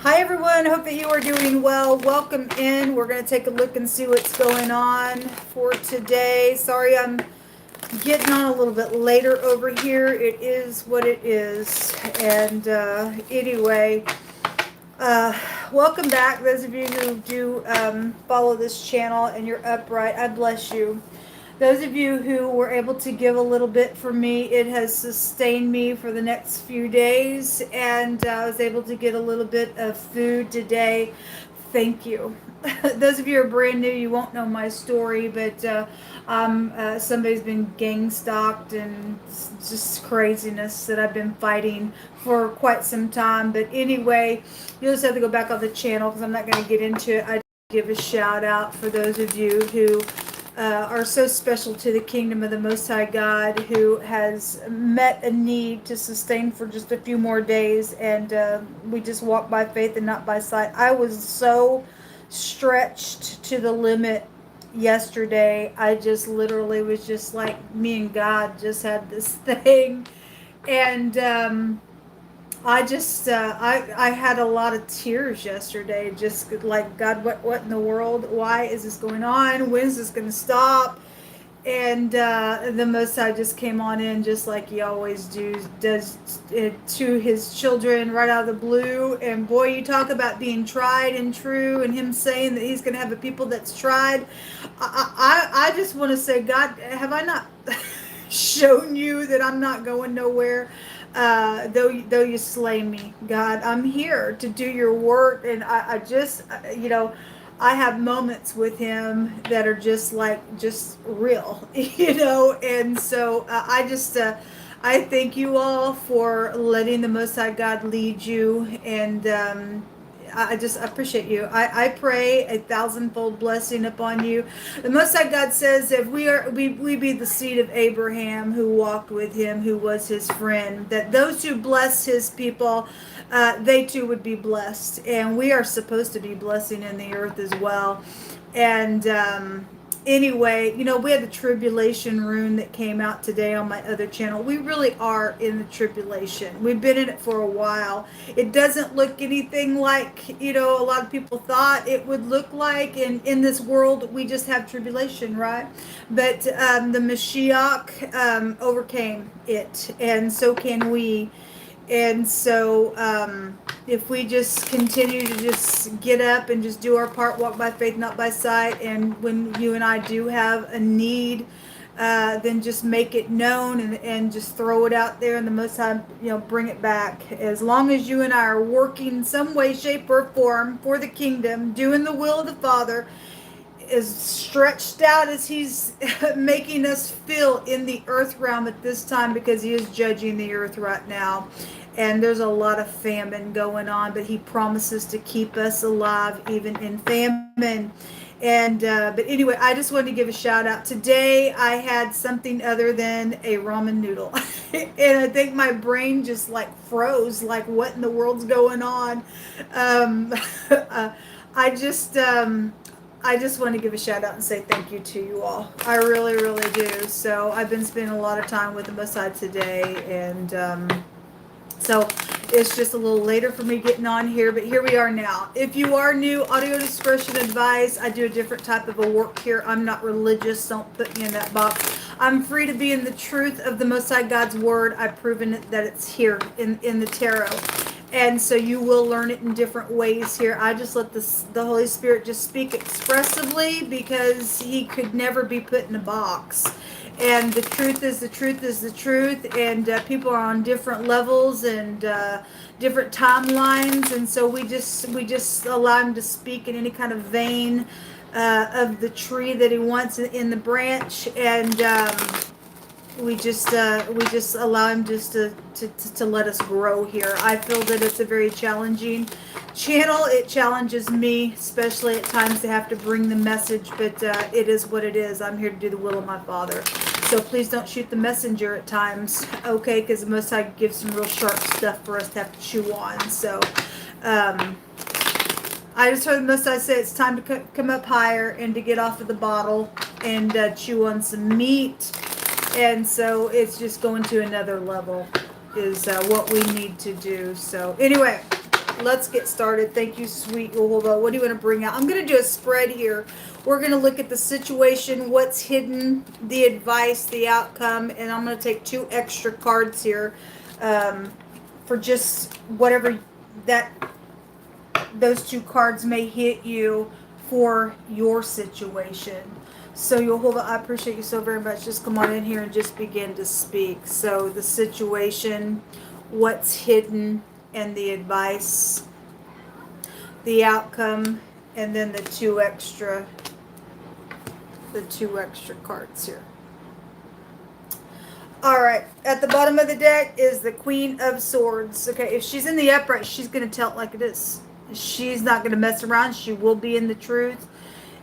Hi everyone, hope that you are doing well. Welcome in. We're going to take a look and see what's going on for today. Sorry I'm getting on a little bit later over here. It is what it is. And anyway, welcome back. Those of you who do follow this channel and you're upright, I bless you. Those of you who were able to give a little bit for me, it has sustained me for the next few days, and I was able to get a little bit of food today. Thank you. Those of you who are brand new, you won't know my story, but somebody's been gang stalked and just craziness that I've been fighting for quite some time. But anyway, you'll just have to go back on the channel because I'm not going to get into it. I give a shout out for those of you who are so special to the kingdom of the Most High God, who has met a need to sustain for just a few more days, and we just walk by faith and not by sight. I was so stretched to the limit yesterday. I just literally was just like, me and God just had this thing, and I had a lot of tears yesterday, just like, God, what in the world? Why is this going on? When is this going to stop? And the Most High just came on in, just like he always does it to his children right out of the blue. And boy, you talk about being tried and true, and him saying that he's going to have a people that's tried. I just want to say, God, have I not shown you that I'm not going nowhere? Though you slay me, God, I'm here to do your work. And I just, I have moments with him that are just real, and so I thank you all for letting the Most High God lead you, and I just appreciate you. I pray a thousandfold blessing upon you. The Most High God says, if we be the seed of Abraham, who walked with him, who was his friend, that those who bless his people, they too would be blessed. And we are supposed to be blessing in the earth as well. And anyway, we had the tribulation rune that came out today on my other channel. We really are in the tribulation. We've been in it for a while. It doesn't look anything like, a lot of people thought it would look like. And in this world, we just have tribulation, right? But the Mashiach overcame it, and so can we. And so if we just continue to just get up and just do our part, walk by faith, not by sight, and when you and I do have a need, then just make it known and just throw it out there, and the Most High, bring it back. As long as you and I are working in some way, shape, or form for the kingdom, doing the will of the Father, as stretched out as he's making us feel in the earth realm at this time, because he is judging the earth right now. And there's a lot of famine going on, but he promises to keep us alive even in famine. And but anyway, I just wanted to give a shout out. Today I had something other than a ramen noodle. And I think my brain just froze, what in the world's going on. I just want to give a shout out and say thank you to you all. I really, really do. So I've been spending a lot of time with the Most High today, and so it's just a little later for me getting on here, but here we are now. If you are new, audio discretion advised. I do a different type of a work here. I'm not religious. Don't put me in that box. I'm free to be in the truth of the Most High God's word. I've proven that it's here in the tarot. And so you will learn it in different ways here. I just let the Holy Spirit just speak expressively, because he could never be put in a box. And the truth is the truth is the truth. And people are on different levels and different timelines. And so we just allow him to speak in any kind of vein of the tree that he wants in the branch. And we just allow him just to let us grow here. I feel that it's a very challenging channel. It challenges me, especially at times, to have to bring the message, but it is what it is. I'm here to do the will of my Father. So please don't shoot the messenger at times, okay? Because the Most High gives some real sharp stuff for us to have to chew on. So I just heard the Most High say it's time to come up higher and to get off of the bottle and chew on some meat. And so it's just going to another level is what we need to do. So anyway, let's get started. Thank you, sweet Ulva. What do you want to bring out? I'm going to do a spread here. We're going to look at the situation, what's hidden, the advice, the outcome, and I'm going to take 2 extra cards here for just whatever that those 2 cards may hit you for your situation. So Yehovah, I appreciate you so very much. Just come on in here and just begin to speak. So the situation, what's hidden, and the advice, the outcome, and then the 2 extra cards here. All right, at the bottom of the deck is the Queen of Swords. Okay, if she's in the upright, she's going to tell it like it is. She's not going to mess around. She will be in the truth.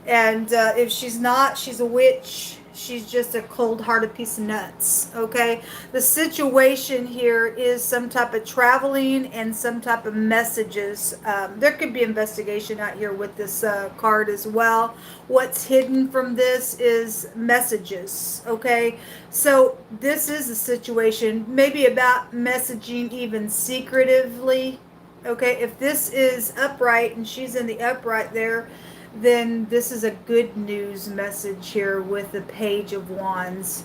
And if she's not, she's a witch. She's just a cold-hearted piece of nuts, okay? The situation here is some type of traveling and some type of messages. There could be investigation out here with this card as well. What's hidden from this is messages, okay? So this is a situation maybe about messaging even secretively, okay? If this is upright and she's in the upright there, then this is a good news message here with the Page of Wands.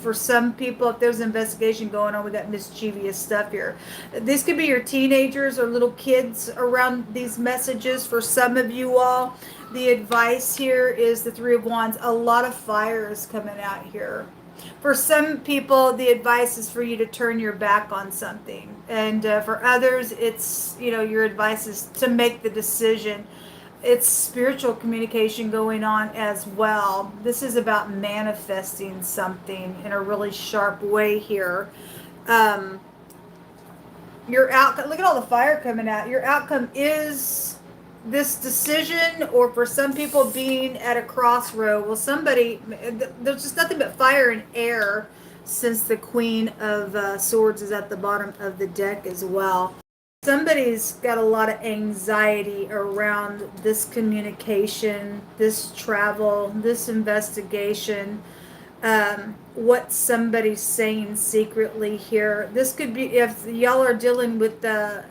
For some people, if there's an investigation going on, we got mischievous stuff here. These could be your teenagers or little kids around these messages. For some of you all, the advice here is the 3 of Wands. A lot of fire is coming out here. For some people, the advice is for you to turn your back on something. And for others, it's, your advice is to make the decision. It's spiritual communication going on as well. This is about manifesting something in a really sharp way here. Your outcome, look at all the fire coming out. Your outcome is this decision, or for some people being at a crossroad. Well, there's just nothing but fire and air, since the Queen of Swords is at the bottom of the deck as well. Somebody's got a lot of anxiety around this communication, this travel, this investigation, what somebody's saying secretly here. This could be, if y'all are dealing with the,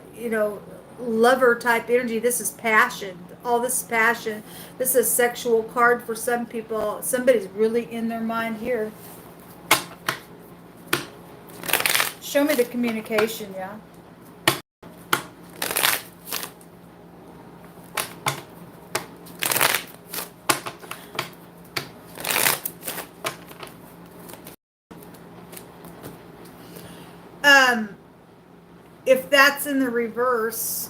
lover type energy, this is passion. All this passion. This is a sexual card for some people. Somebody's really in their mind here. Show me the communication, yeah. If that's in the reverse,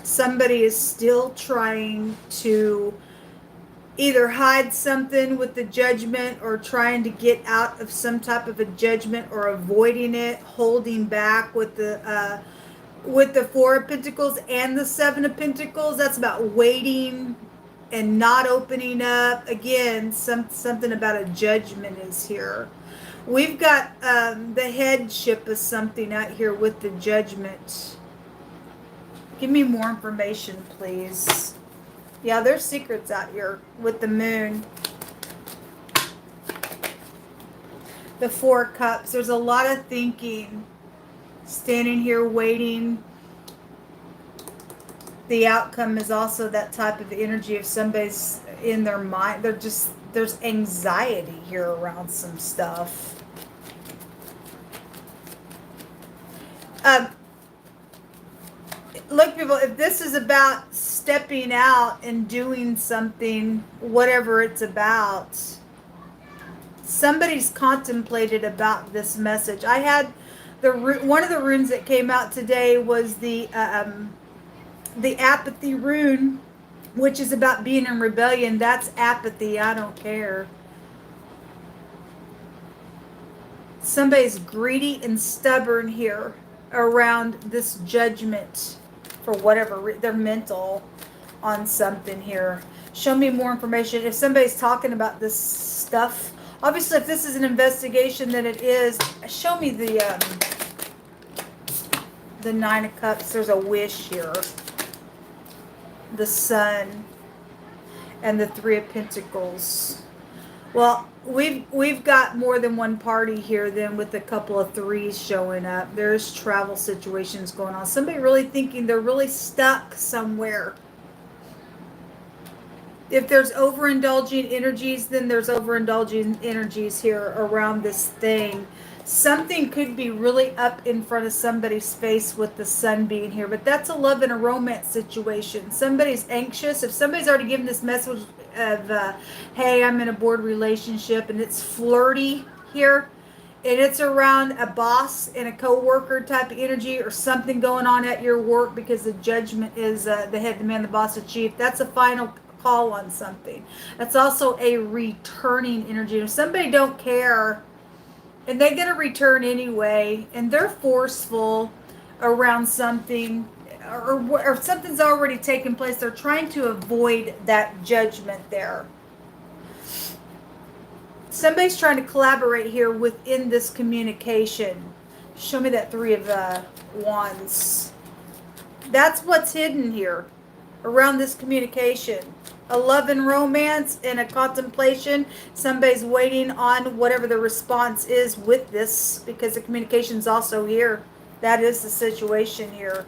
somebody is still trying to either hide something with the Judgment, or trying to get out of some type of a judgment, or avoiding it, holding back with the 4 of Pentacles and the 7 of Pentacles. That's about waiting and not opening up. Again, something about a judgment is here. We've got the headship of something out here with the Judgment. Give me more information, please. Yeah, there's secrets out here with the Moon. The 4 of Cups. There's a lot of thinking. Standing here waiting. The outcome is also that type of energy of somebody's in their mind. There's anxiety here around some stuff. Look, people, if this is about stepping out and doing something, whatever it's about, somebody's contemplated about this message. I had one of the runes that came out today was the apathy rune, which is about being in rebellion. That's apathy. I don't care. Somebody's greedy and stubborn here around this judgment for whatever. They're mental on something here. Show me more information. If somebody's talking about this stuff, obviously if this is an investigation, then it is. Show me the 9 of Cups. There's a wish here. The Sun and the 3 of Pentacles. Well, we've got more than one party here then with a couple of threes showing up. There's travel situations going on. Somebody really thinking they're really stuck somewhere. If there's overindulging energies, then there's overindulging energies here around this thing. Something could be really up in front of somebody's face with the sun being here, but that's a love and a romance situation. Somebody's anxious. If somebody's already given this message of, hey, I'm in a bored relationship, and it's flirty here, and it's around a boss and a co-worker type of energy, or something going on at your work because the judgment is the head, the man, the boss, the chief. That's a final call on something. That's also a returning energy. If somebody don't care and they get a return anyway, and they're forceful around something, or something's already taken place, they're trying to avoid that judgment there. Somebody's trying to collaborate here within this communication. Show me that Three of Wands. That's what's hidden here around this communication. A love and romance and a contemplation. Somebody's waiting on whatever the response is with this, because the communication's also here. That is the situation here.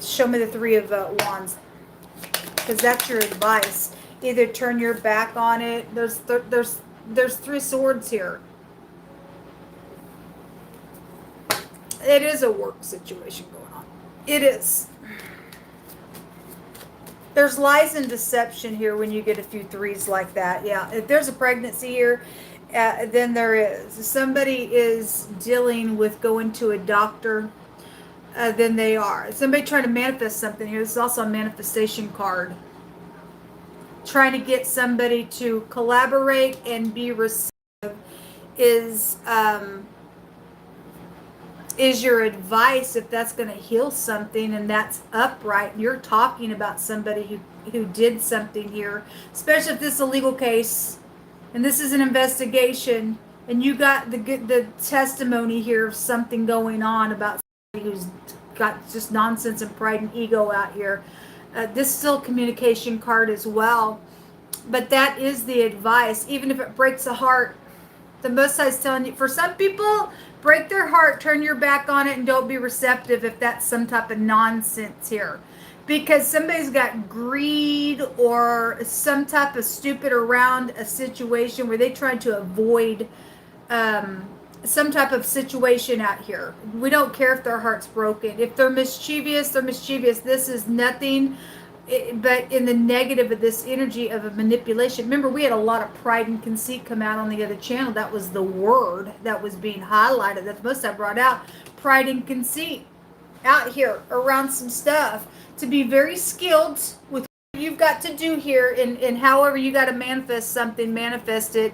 Show me the Three of Wands, because that's your advice. Either turn your back on it. There's Three Swords here. It is a work situation going on. It is. There's lies and deception here when you get a few threes like that. Yeah, if there's a pregnancy here, then there is. Somebody is dealing with going to a doctor, then they are. Somebody trying to manifest something here. This is also a manifestation card. Trying to get somebody to collaborate and be receptive is your advice, if that's going to heal something and that's upright. You're talking about somebody who did something here, especially if this is a legal case and this is an investigation, and you got the testimony here of something going on about somebody who's got just nonsense and pride and ego out here. This is still a communication card as well, but that is the advice. Even if it breaks a heart, the Most High is telling you, for some people, break their heart, turn your back on it, and don't be receptive if that's some type of nonsense here. Because somebody's got greed or some type of stupid around a situation where they try to avoid some type of situation out here. We don't care if their heart's broken. If they're mischievous, they're mischievous. This is nothing but in the negative of this energy of a manipulation. Remember, we had a lot of pride and conceit come out on the other channel. That was the word that was being highlighted. That's most I brought out. Pride and conceit out here around some stuff. To be very skilled with what you've got to do here, and however you got to manifest something, manifest it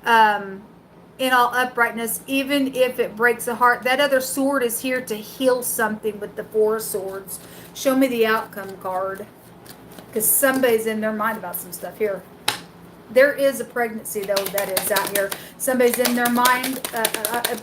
in all uprightness, even if it breaks a heart. That other sword is here to heal something with the Four of Swords. Show me the outcome card, because somebody's in their mind about some stuff here. There is a pregnancy, though, that is out here. Somebody's in their mind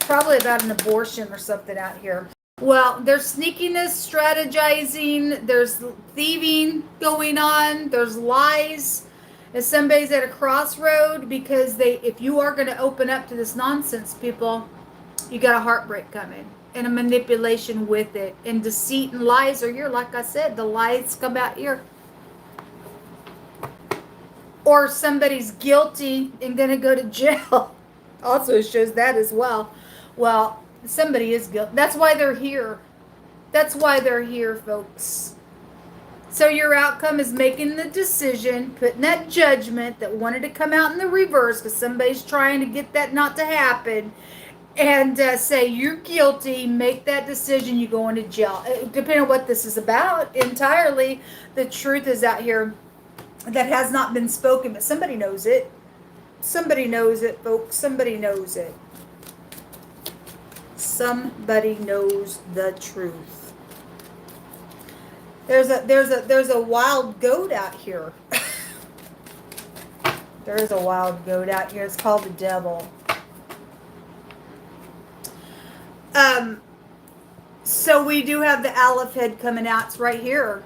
probably about an abortion or something out here. Well, there's sneakiness, strategizing, there's thieving going on, there's lies. If somebody's at a crossroad, because if you are going to open up to this nonsense, people, you got a heartbreak coming. And a manipulation with it. And deceit and lies are here. Like I said, the lies come out here. Or somebody's guilty and going to go to jail. Also shows that as well. Well, somebody is guilty. That's why they're here. That's why they're here, folks. So your outcome is making the decision, putting that judgment that wanted to come out in the reverse, because somebody's trying to get that not to happen, and say you're guilty, make that decision, you go into jail. Depending on what this is about entirely, the truth is out here that has not been spoken, but somebody knows it. Somebody knows it, folks. Somebody knows it. Somebody knows the truth. There's a wild goat out here. There is a wild goat out here. It's called the devil. So we do have the Aleph head coming out. It's right here.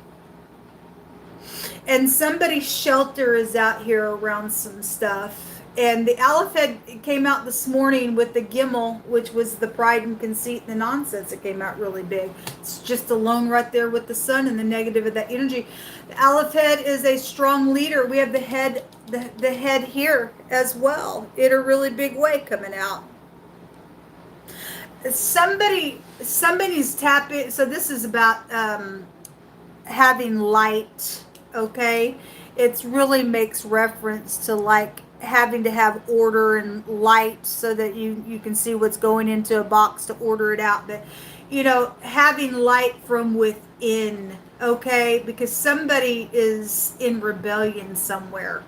And somebody's shelter is out here around some stuff. And the Aleph came out this morning with the Gimel, which was the pride and conceit and the nonsense. It came out really big. It's just alone right there with the sun and the negative of that energy. The Aleph is a strong leader. We have the head, the head here as well in a really big way coming out. Somebody's tapping. So this is about having light. Okay, it really makes reference to like having to have order and light so that you can see what's going into a box to order it out. But you know, having light from within. Okay, because somebody is in rebellion somewhere,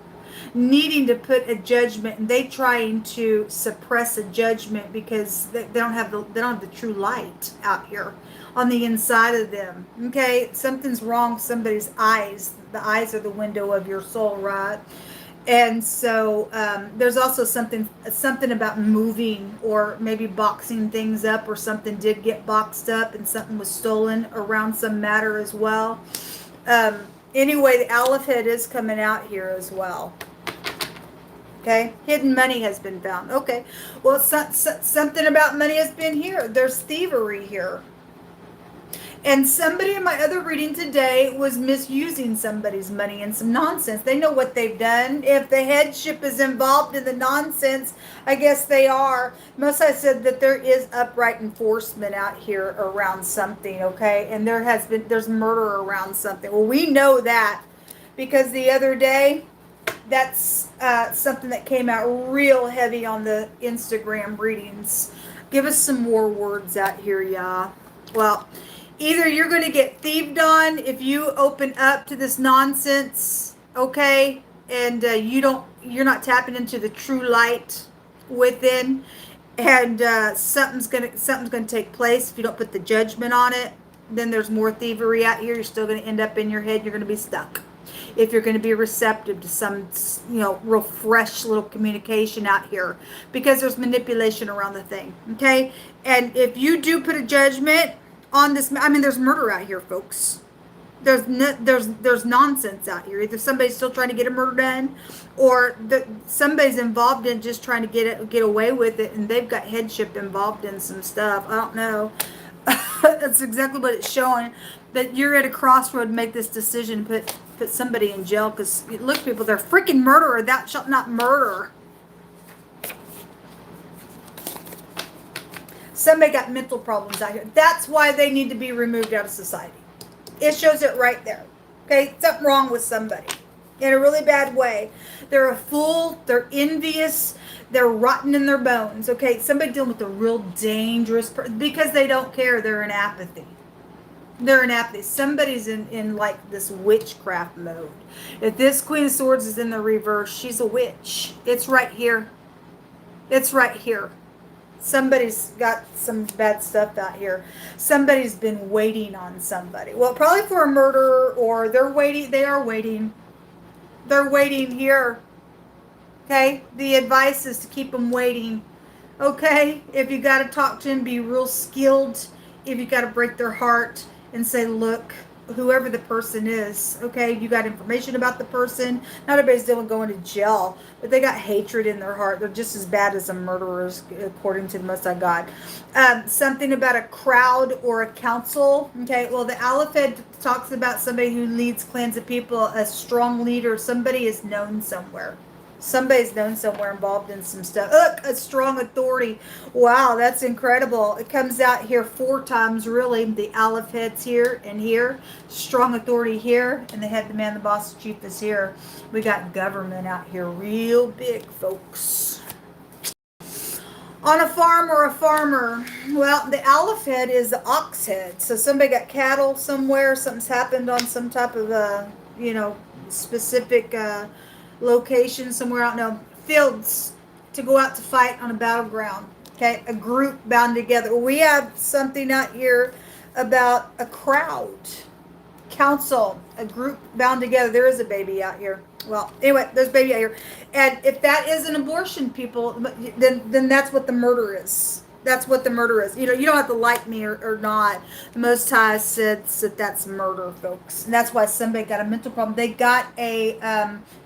needing to put a judgment, and they trying to suppress a judgment because they don't have the true light out here on the inside of them. Okay, something's wrong with somebody's eyes. The eyes are the window of your soul, right? And so there's also something about moving or maybe boxing things up, or something did get boxed up and something was stolen around some matter as well. Anyway, the Aleph head is coming out here as well. Okay, hidden money has been found. Okay, well, something about money has been here. There's thievery here. And somebody in my other reading today was misusing somebody's money and some nonsense. They know what they've done. If the headship is involved in the nonsense, I guess they are. Mosai said that there is upright enforcement out here around something, okay? And there's murder around something. Well, we know that because the other day, that's something that came out real heavy on the Instagram readings. Give us some more words out here, y'all. Well, either you're going to get thieved on if you open up to this nonsense, okay, and you're not tapping into the true light within, and something's gonna take place if you don't put the judgment on it. Then there's more thievery out here. You're still going to end up in your head. You're going to be stuck. If you're going to be receptive to some, real fresh little communication out here, because there's manipulation around the thing, okay? And if you do put a judgment on this, I mean, there's murder out here, folks. There's nonsense out here. Either somebody's still trying to get a murder done, or somebody's involved in just trying to get away with it, and they've got headship involved in some stuff. I don't know. That's exactly what it's showing. That you're at a crossroad to make this decision, put somebody in jail, because look, people, they're freaking murderer. Thou shalt not murder. Somebody got mental problems out here. That's why they need to be removed out of society. It shows it right there. Okay, something wrong with somebody in a really bad way. They're a fool. They're envious. They're rotten in their bones. Okay, somebody dealing with a real dangerous person because they don't care. They're in apathy. They're in apathy. Somebody's in like this witchcraft mode. If this Queen of Swords is in the reverse, she's a witch. It's right here. It's right here. Somebody's got some bad stuff out here. Somebody's been waiting on somebody. Well, probably for a murder, or they're waiting. They are waiting. They're waiting here. Okay? The advice is to keep them waiting. Okay? If you got to talk to them, be real skilled. If you got to break their heart and say, look, whoever the person is, okay, you got information about the person. Not everybody's dealing with going to jail, but they got hatred in their heart. They're just as bad as the murderers, according to the Most High God. Something about a crowd or a council. Okay, well, the Aleph talks about somebody who leads clans of people, a strong leader. Somebody is known somewhere. Somebody's known somewhere, involved in some stuff. Look, a strong authority. Wow, that's incredible. It comes out here 4 times, really. The Aleph head's here and here. Strong authority here. And the head, the man, the boss, the chief is here. We got government out here real big, folks. On a farm or a farmer. Well, the Aleph head is the ox head. So somebody got cattle somewhere. Something's happened on some type of, specific location somewhere, I don't know, fields to go out to fight on a battleground. Okay, a group bound together. We have something out here about a crowd, council, a group bound together. There is a baby out here. Well, anyway, there's a baby out here. And if that is an abortion, people, then that's what the murder is. That's what the murder is. You know, you don't have to like me or not. The Most High said that that's murder, folks. And that's why somebody got a mental problem. They got a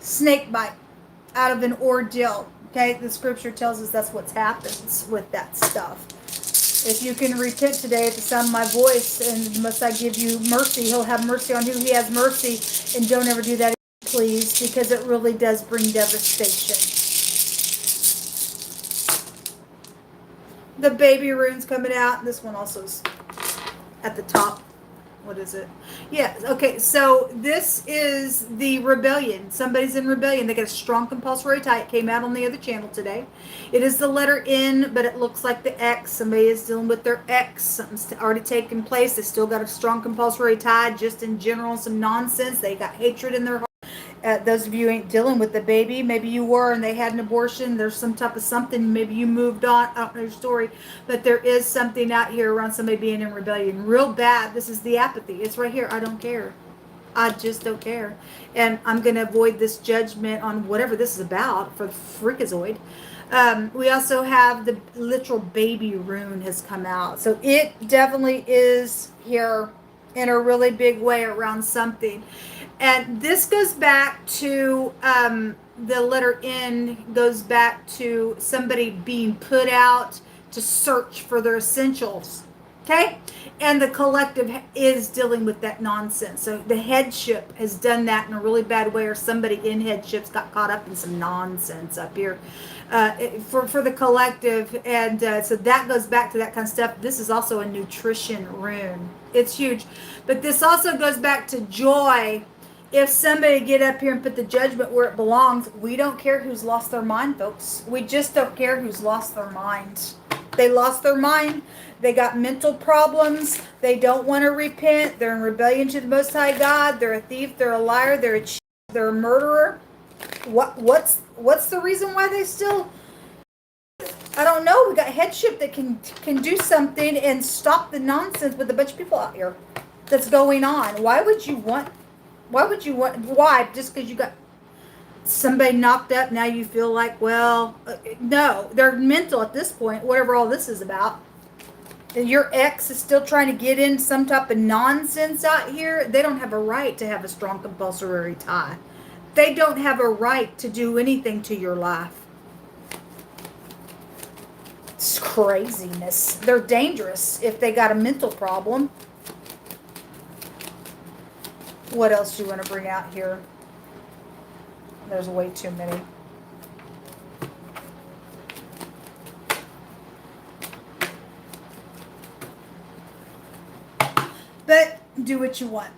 snake bite out of an ordeal. Okay, the scripture tells us that's what happens with that stuff. If you can repent today at the sound of my voice, and must I give you mercy, he'll have mercy on who he has mercy. And don't ever do that, please, because it really does bring devastation. The baby rune's coming out. This one also is at the top. What is it? Yeah, okay, so this is the rebellion. Somebody's in rebellion. They got a strong compulsory tie. It came out on the other channel today. It is the letter N, but it looks like the X. Somebody is dealing with their X. Something's already taken place. They still got a strong compulsory tie, just in general, some nonsense. They got hatred in their heart. Those of you ain't dealing with the baby, maybe you were and they had an abortion, there's some type of something, maybe you moved on, I don't know your story, but there is something out here around somebody being in rebellion real bad. This is the apathy. It's right here. I don't care. I just don't care. And I'm going to avoid this judgment on whatever this is about for the freakazoid. We also have the literal baby rune has come out. So it definitely is here in a really big way around something. And this goes back to the letter N goes back to somebody being put out to search for their essentials. Okay? And the collective is dealing with that nonsense. So the headship has done that in a really bad way, or somebody in headships got caught up in some nonsense up here for the collective. And so that goes back to that kind of stuff. This is also a nutrition rune. It's huge. But this also goes back to joy. If somebody get up here and put the judgment where it belongs, we don't care who's lost their mind, folks. We just don't care who's lost their mind. They lost their mind. They got mental problems. They don't want to repent. They're in rebellion to the Most High God. They're a thief. They're a liar. They're a cheat. They're a murderer. What's the reason why they still? I don't know. We got headship that can do something and stop the nonsense with a bunch of people out here that's going on. Why? Just because you got somebody knocked up, now you feel like, well, no, they're mental at this point, whatever all this is about. And your ex is still trying to get in some type of nonsense out here. They don't have a right to have a strong compulsory tie. They don't have a right to do anything to your life. It's craziness. They're dangerous if they got a mental problem. What else do you want to bring out here? There's way too many. But do what you want.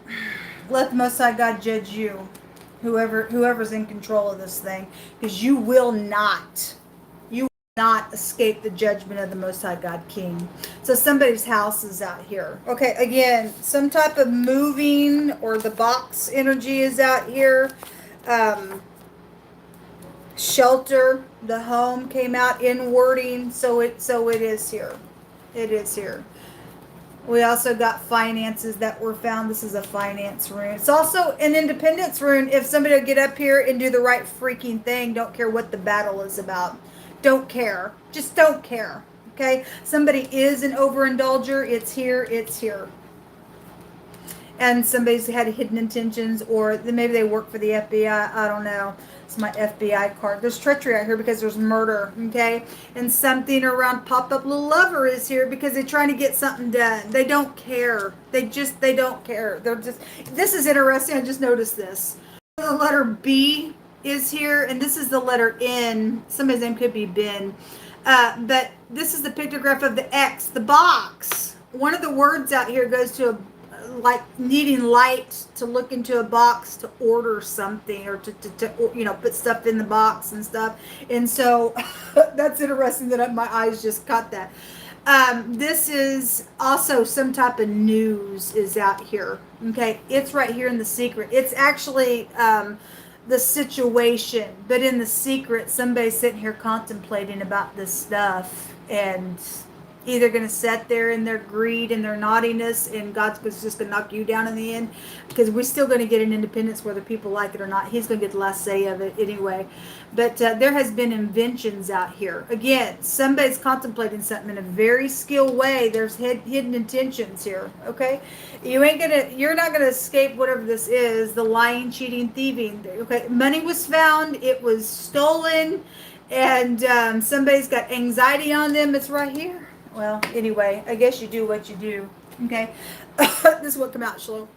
Let the Most High God judge you. Whoever's in control of this thing. Because you will not escape the judgment of the Most High God King. So somebody's house is out here. Okay, again, some type of moving or the box energy is out here. Shelter, the home came out in wording, so it is here. It is here. We also got finances that were found. This is a finance rune. It's also an independence rune. If somebody will get up here and do the right freaking thing, don't care what the battle is about. Don't care. Just don't care. Okay? Somebody is an overindulger. It's here. It's here. And somebody's had hidden intentions, or maybe they work for the FBI. I don't know. It's my FBI card. There's treachery out here because there's murder. Okay? And something around pop-up little lover is here because they're trying to get something done. They don't care. They don't care. They're just, this is interesting. I just noticed this. The letter B is here, and this is the letter N. Somebody's name could be Ben. But this is the pictograph of the X, the box. One of the words out here goes to like needing light to look into a box to order something, or to put stuff in the box and stuff. And so that's interesting that my eyes just caught that. This is also some type of news is out here. Okay, it's right here in the secret. It's actually the situation, but in the secret, somebody's sitting here contemplating about this stuff, and either going to sit there in their greed and their naughtiness, and God's just going to knock you down in the end, because we're still going to get an independence whether people like it or not. He's going to get the last say of it anyway. But there has been inventions out here. Again, somebody's contemplating something in a very skilled way. There's hidden intentions here. Okay, you're not gonna escape whatever this is. The lying, cheating, thieving. Okay, money was found. It was stolen, and somebody's got anxiety on them. It's right here. Well, anyway, I guess you do what you do. Okay, this is what come out, Shlo.